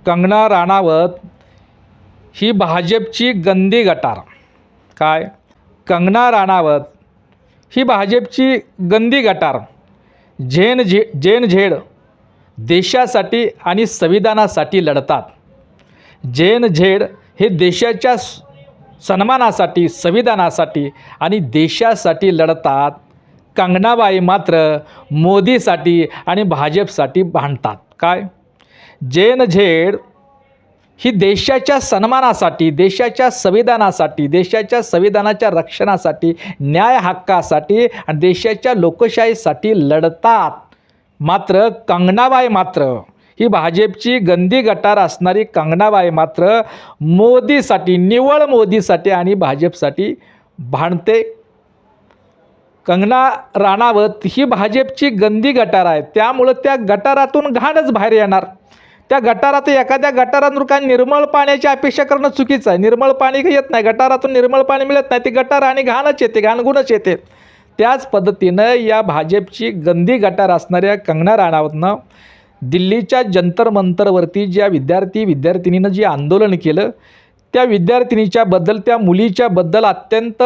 कंगना राणावत ही भाजपची गंदी गटार. काय? कंगना राणावत ही भाजपची गंदी गटार. जेन झेड देशासाठी आणि संविधानासाठी लढतात. जेन झेड हे देशाच्या सन्मानासाठी, संविधानासाठी आणि देशासाठी लढतात. कंगनाबाई मात्र मोदीसाठी आणि भाजपसाठी भांडतात. काय? जेन झेड ही देशाच्या सन्मानासाठी, देशाच्या संविधानासाठी, देशाच्या संविधानाच्या रक्षणासाठी, न्याय हक्कासाठी आणि देशाच्या लोकशाहीसाठी लढतात. मात्र कंगनाबाई मात्र ही भाजपची गंदी गटार असणारी कंगनाबाई मात्र मोदीसाठी, निव्वळ मोदीसाठी आणि भाजपसाठी भांडते. कंगना राणावत ही भाजपची गंदी गटार आहे. त्यामुळं त्या गटारातून घाणच बाहेर येणार. त्या गटारात एखाद्या गटारातून काय निर्मळ पाण्याची अपेक्षा करणं चुकीचं आहे. निर्मळ पाणी येत नाही, गटारातून निर्मळ पाणी मिळत नाही. ती गटार आणि घाणच येते, घाणगुणच येते. त्याच पद्धतीनं या भाजपची गंदी गटार असणाऱ्या कंगना राणावतनं दिल्लीच्या जंतर मंतरवरती ज्या विद्यार्थिनीनं जे आंदोलन केलं, त्या विद्यार्थिनीच्याबद्दल, त्या मुलीच्याबद्दल अत्यंत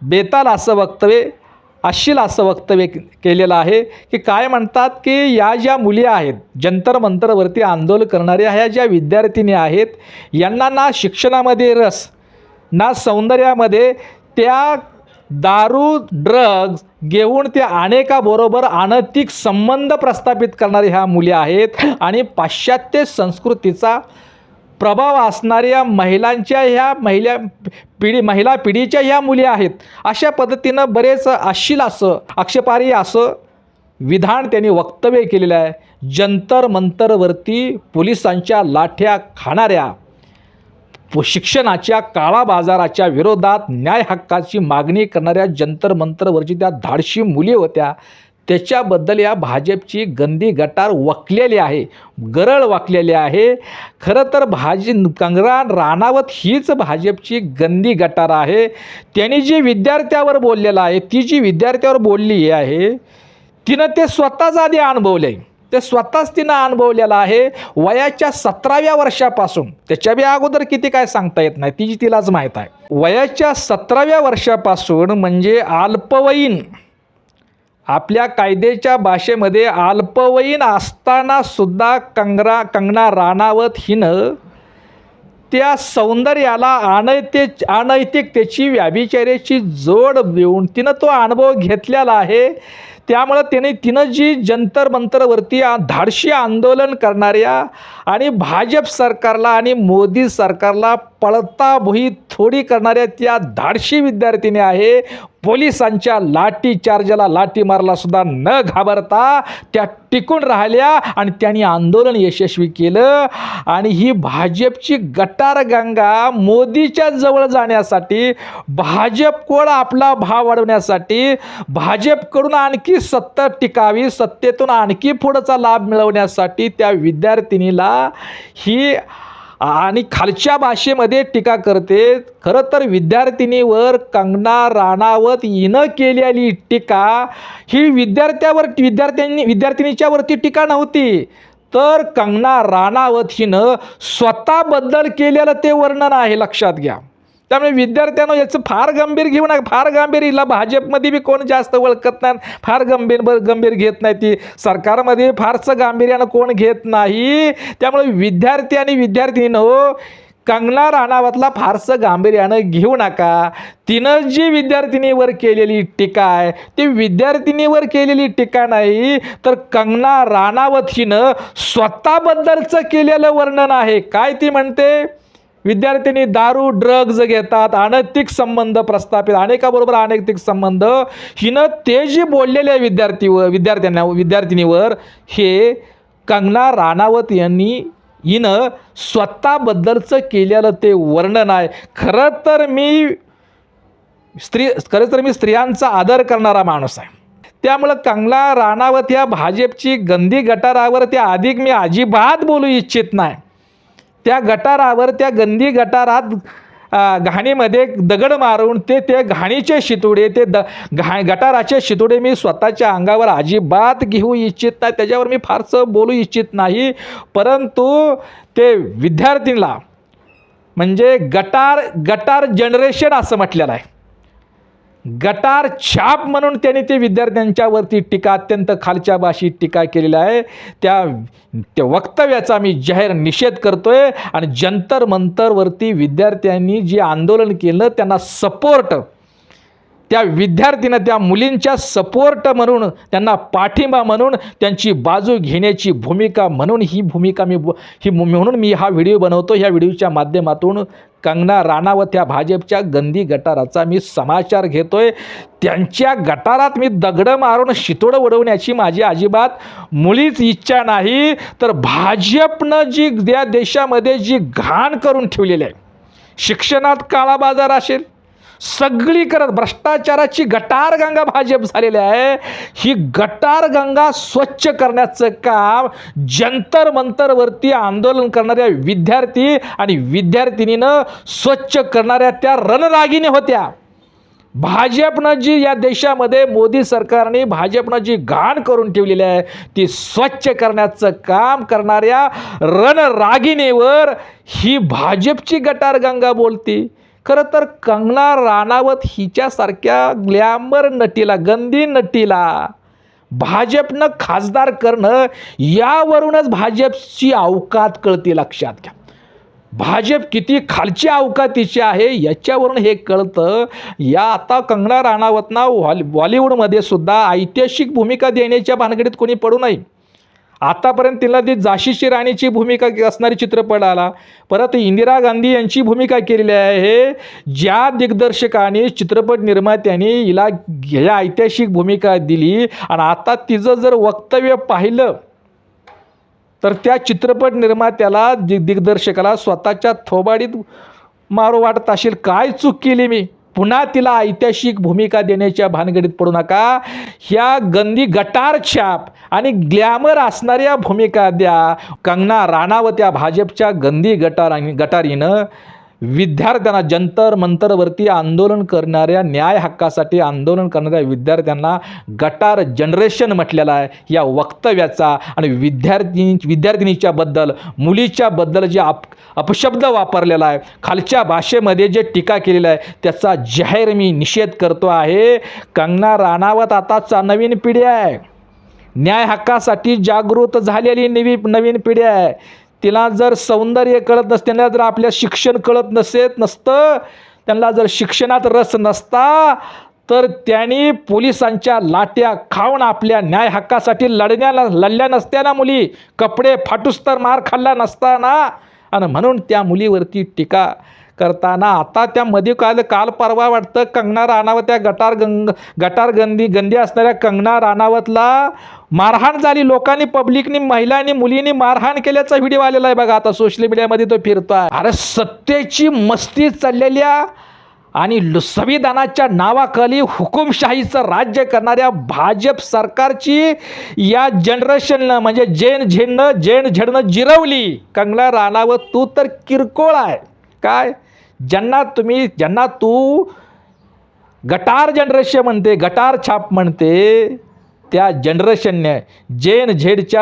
बेताल असं वक्तव्य, अश्लील असं वक्तव्य केलेलं आहे. की काय म्हणतात की या ज्या मुली आहेत, जंतर मंतरवरती आंदोलन करणाऱ्या ह्या ज्या विद्यार्थिनी आहेत, यांना ना शिक्षणामध्ये रस, ना सौंदर्यामध्ये, त्या दारू ड्रग्ज घेऊन त्या अनेकाबरोबर अनैतिक संबंध प्रस्थापित करणाऱ्या ह्या मुली आहेत. आणि पाश्चात्य संस्कृतीचा प्रभाव असणाऱ्या महिलांच्या ह्या महिला पिढीच्या ह्या मुली आहेत. अशा पद्धतीनं बरेच अश्लील असं, आक्षेपार्ह असं विधान त्यांनी वक्तव्य केलेलं आहे. जंतर मंतरवरती पोलिसांच्या लाठ्या खाणाऱ्या, शिक्षणाच्या काळाबाजाराच्या विरोधात न्याय हक्काची मागणी करणाऱ्या जंतर मंतरवरची त्या धाडशी मुली होत्या. त्याच्याबद्दल या भाजपची गंदी गटार वकलेली आहे, गरळ वाकलेली आहे. खरं तर कंगना राणावत हीच भाजपची गंदी गटार आहे. त्यांनी जी विद्यार्थ्यावर बोललेलं आहे, ती जी विद्यार्थ्यावर बोलली आहे, तिनं ते स्वतःच आधी अनुभवलं आहे. ते स्वतःच तिनं अनुभवलेलं आहे. वयाच्या 17व्या वर्षापासून, त्याच्या बी अगोदर किती काय सांगता येत नाही, तिची तिलाच माहीत आहे. वयाच्या 17व्या वर्षापासून म्हणजे अल्पवयीन, आपल्या कायद्याच्या भाषेमध्ये अल्पवयीन असताना सुद्धा कंगना राणावत हिनं त्या सौंदर्याला अनैतिकतेची, व्याभिचाराची जोड देऊन तिनं तो अनुभव घेतलेला आहे. त्यामुळं तिनं जी जंतर मंतरवरती धाडशी आंदोलन करणाऱ्या आणि भाजप सरकारला आणि मोदी सरकारला पळता भुई थोडी करणाऱ्या त्या धाडशी विद्यार्थिनी आहे. पोलिसांच्या लाठीचार्जला, लाठी मारला सुद्धा न घाबरता त्या टिकून राहिल्या आणि त्यांनी आंदोलन यशस्वी केलं. आणि ही भाजपची गटार गंगा मोदीच्या जवळ जाण्यासाठी, भाजपकडं आपला भाव वाढवण्यासाठी, भाजपकडून आणखी सत्ता टिकावी, सत्तेतून आणखी पुढचा लाभ मिळवण्यासाठी त्या विद्यार्थिनीला ही आणि खालच्या भाषेमध्ये टीका करते. खरं तर विद्यार्थिनीवर कंगना राणावत हिनं केलेली टीका ही विद्यार्थिनीच्यावरती टीका नव्हती, तर कंगना राणावत हिनं स्वतःबद्दल केलेलं ते वर्णन आहे, लक्षात घ्या. त्यामुळे विद्यार्थ्यांना याचं फार गंभीर घेऊ नका. फार गंभीर हिला भाजपमध्ये बी कोण जास्त ओळखत नाही, फार गंभीर घेत नाही. ती सरकारमध्ये फारसं गांभीर्यानं कोण घेत नाही. त्यामुळे विद्यार्थी आणि विद्यार्थिनींनो, कंगना राणावतला फारसं गांभीर्यानं घेऊ नका. तिनं जी विद्यार्थिनीवर केलेली टीका आहे, ती विद्यार्थिनीवर केलेली टीका नाही, तर कंगना राणावत हिनं स्वतःबद्दलचं केलेलं वर्णन आहे. काय ती म्हणते? विद्यार्थिनी दारू ड्रग्ज घेतात, अनैतिक संबंध प्रस्थापित, अनेकाबरोबर अनैतिक संबंध, हिनं ते जे बोललेल्या विद्यार्थिनीवर हे कंगना राणावत हिनं स्वतःबद्दलचं केलेलं ते वर्णन आहे. खरं तर मी स्त्रियांचा आदर करणारा माणूस आहे. त्यामुळं कंगना राणावत या भाजपची गंदी गटारावर त्या अधिक मी अजिबात बोलू इच्छित नाही. त्या गटारावर, त्या गंदी गटारात घाणीमध्ये दगड मारून ते घाणीचे शितुडे गटाराचे शितुडे मी स्वतःच्या अंगावर अजिबात घेऊ इच्छित नाही, त्याच्यावर मी फारसं बोलू इच्छित नाही. परंतु ते विद्यार्थीला म्हणजे गटार जनरेशन असं म्हटलेलं आहे. गटार छाप म्हणून त्यांनी ते विद्यार्थ्यांच्यावरती टीका, अत्यंत खालच्या भाषेत टीका केलेली आहे. त्या वक्तव्याचा मी जाहीर निषेध करतोय. आणि जंतर मंतरवरती विद्यार्थ्यांनी जे आंदोलन केलं त्यांना सपोर्ट, त्या विद्यार्थीनं त्या मुलींच्या सपोर्ट म्हणून, त्यांना पाठिंबा म्हणून, त्यांची बाजू घेण्याची भूमिका म्हणून म्हणून मी हा व्हिडिओ बनवतो. ह्या व्हिडिओच्या माध्यमातून कंगना राणावत या भाजपच्या गंदी गटाराचा मी समाचार घेतोय. त्यांच्या गटारात मी दगडं मारून शितोडं उडवण्याची माझी अजिबात मुळीच इच्छा नाही. तर भाजपनं जी या देशामध्ये जी घाण करून ठेवलेली आहे, शिक्षणात काळा बाजार असेल, सगळी करत भ्रष्टाचाराची गटारगंगा भाजप झालेली आहे. ही गटारगंगा स्वच्छ करण्याचं काम जंतर मंतरवरती आंदोलन करणाऱ्या विद्यार्थी आणि विद्यार्थिनीनं स्वच्छ करणाऱ्या त्या रणरागिणी होत्या. भाजपनं जी या देशामध्ये मोदी सरकारने भाजपनं जी घाण करून ठेवलेली आहे ती स्वच्छ करण्याचं काम करणाऱ्या रणरागिणीवर ही भाजपची गटारगंगा बोलती. खरं तर कंगना राणावत हिच्यासारख्या ग्लॅमर नटीला, गंदी नटीला भाजपनं खासदार करणं, यावरूनच भाजपची अवकात कळते. लक्षात घ्या, भाजप किती खालची अवकातीची आहे याच्यावरून हे कळतं. या आता कंगना राणावतना बॉलिवूडमध्ये सुद्धा ऐतिहासिक भूमिका देण्याच्या भानगडीत कोणी पडू नये. आतापर्यंत तिला ती झाशीची राणीची भूमिका असणारी चित्रपट आला, परत इंदिरा गांधी यांची भूमिका केलेली आहे. ज्या दिग्दर्शकाने, चित्रपट निर्मात्यांनी हिला ह्या ऐतिहासिक भूमिका दिली आणि आता तिचं जर वक्तव्य पाहिलं तर त्या चित्रपट निर्मात्याला, दिग्दर्शकाला स्वतःच्या थोबाडीत मारू वाटत असेल, काय चूक केली मी, पुन्हा तिला ऐतिहासिक भूमिका देण्याच्या भानगडीत पडू नका. ह्या गंदी गटार छाप आणि ग्लॅमर असणाऱ्या भूमिका द्या. कंगना राणावत या भाजपच्या गंदी गटारीनं विद्यार्थ्यांना, जंतर मंतरवरती आंदोलन करणाऱ्या, न्याय हक्कासाठी आंदोलन करणाऱ्या विद्यार्थ्यांना गटार जनरेशन म्हटलेला आहे या वक्तव्याचा. आणि विद्यार्थिनीच्या बद्दल, मुलीच्या बद्दल जे अपशब्द वापरलेला आहे, खालच्या भाषेमध्ये जे टीका केलेला आहे, त्याचा जाहीर मी निषेध करतो आहे. कंगना राणावत आताचा नवीन पिढी आहे, न्याय हक्कासाठी जागृत झालेली नवीन पिढी आहे. तिला जर सौंदर्य कळत नसते, त्यांना जर आपल्या शिक्षण कळत नसतं, त्यांना जर शिक्षणात रस नसता, तर त्यांनी पोलिसांच्या लाट्या खाऊन आपल्या न्याय हक्कासाठी लढल्या नसत्या ना. मुली कपडे फाटूस्तर मार खाल्ला नसता ना. आणि म्हणून त्या मुलीवरती टीका करताना आता त्यामध्ये काल परवा वाटतं कंगना राणावत त्या गंदी असणाऱ्या कंगना राणावतला मारहाण झाली. लोकांनी, पब्लिकनी, महिलांनी, मुलींनी मारहाण केल्याचा व्हिडिओ आलेला आहे बघा, आता सोशल मीडियामध्ये तो फिरतोय. अरे सत्तेची मस्ती चाललेल्या आणि संविधानाच्या नावाखाली हुकुमशाहीचं राज्य करणाऱ्या भाजप सरकारची या जनरेशननं, म्हणजे जेन झेडनं जिरवली. कंगना राणावत तू तर किरकोळ आहे. काय, ज्यांना तू गटार जनरेशन म्हणते, गटार छाप म्हणते, त्या जनरेशनने,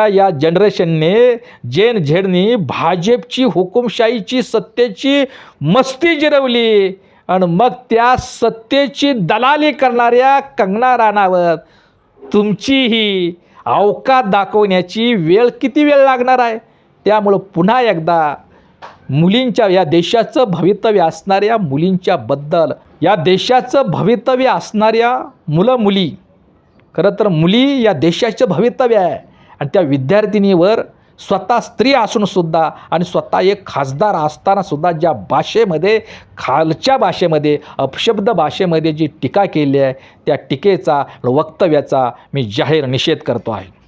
या जनरेशनने भाजपची हुकुमशाहीची, सत्तेची मस्ती जिरवली. आणि मग त्या सत्तेची दलाली करणाऱ्या कंगना राणावत तुमची ही अवकात दाखवण्याची किती वेळ लागणार आहे. त्यामुळं पुन्हा एकदा मुलींच्या, या देशाचं भवितव्य असणाऱ्या मुलींच्या बद्दल, या देशाचं भवितव्य असणाऱ्या मुली, खरं तर मुली या देशाचं भवितव्य आहे. आणि त्या विद्यार्थिनीवर स्वतः स्त्री असूनसुद्धा आणि स्वतः एक खासदार असतानासुद्धा ज्या भाषेमध्ये, खालच्या भाषेमध्ये, अपशब्द भाषेमध्ये जी टीका केली आहे, त्या टीकेचा, वक्तव्याचा मी जाहीर निषेध करतो आहे.